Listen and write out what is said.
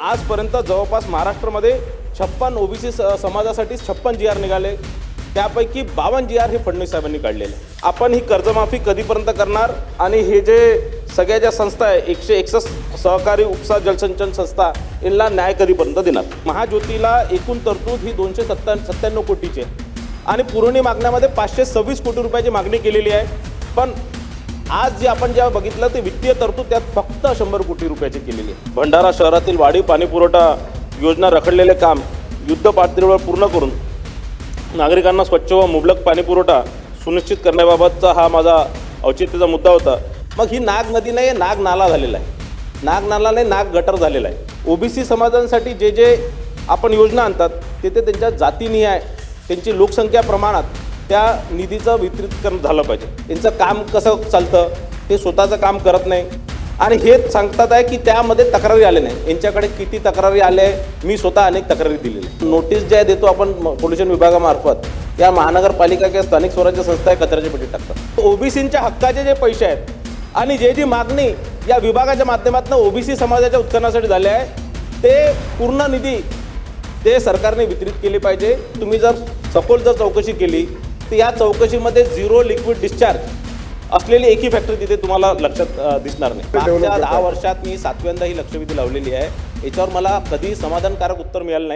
आजपर्यंत जवळपास महाराष्ट्रामध्ये 56 ओबीसी समाजासाठी 56 जी आर निघाले, त्यापैकी 52 जी आर हे फडणवीस साहेबांनी काढलेले। आपण ही कर्जमाफी कधीपर्यंत करणार आणि हे जे सगळ्या ज्या संस्था आहे 161 सहकारी उपसा जलसंचन संस्था यांना न्याय कधीपर्यंत देणार? महाज्योतीला एकूण तरतूद ही 297 कोटीची आहे आणि पुरवणी मागण्यामध्ये 526 कोटी रुपयाची मागणी केलेली आहे। पण आज जे आपण जेव्हा बघितलं ते वित्तीय तरतूद त्यात फक्त 100 कोटी रुपयाची केलेली आहे। भंडारा शहरातील वाढीव पाणीपुरवठा योजना रखडलेले काम युद्ध पातळीवर पूर्ण करून नागरिकांना स्वच्छ व मुबलक पाणीपुरवठा सुनिश्चित करण्याबाबतचा हा माझा औचित्याचा मुद्दा होता। मग ही नाग नदी नाही, नाग नाला झालेला आहे। नाग नाला नाही, नाग गटर झालेला आहे। ओबीसी समाजांसाठी जे जे आपण योजना आणतात तिथे त्यांच्या जातीनिहाय त्यांची लोकसंख्या प्रमाणात त्या निधीचं वितरीकरण झालं पाहिजे। त्यांचं काम कसं चालतं ते स्वतःचं काम करत नाही आणि हेच सांगतात आहे की त्यामध्ये तक्रारी आले नाही। यांच्याकडे किती तक्रारी आले आहे, मी स्वतः अनेक तक्रारी दिलेल्या। नोटीस ज्या देतो आपण पोल्युशन विभागामार्फत या महानगरपालिका किंवा स्थानिक स्वराज्य संस्था कचऱ्याच्या पेटीत टाकतात। ओबीसींच्या हक्काचे जे पैसे आहेत आणि जी मागणी या विभागाच्या माध्यमातून ओबीसी समाजाच्या उत्थानासाठी झाले आहे ते पूर्ण निधी ते सरकारने वितरित केली पाहिजे। तुम्ही जर सखोल चौकशी केली तर या चौकशीमध्ये 0 लिक्विड डिस्चार्ज असलेली एकही फॅक्टरी तिथे तुम्हाला लक्षात दिसणार नाही। मागच्या 10 वर्षात मी 7व्यांदा ही लक्षवेधी लावलेली आहे। याच्यावर मला कधी समाधानकारक उत्तर मिळालं नाही।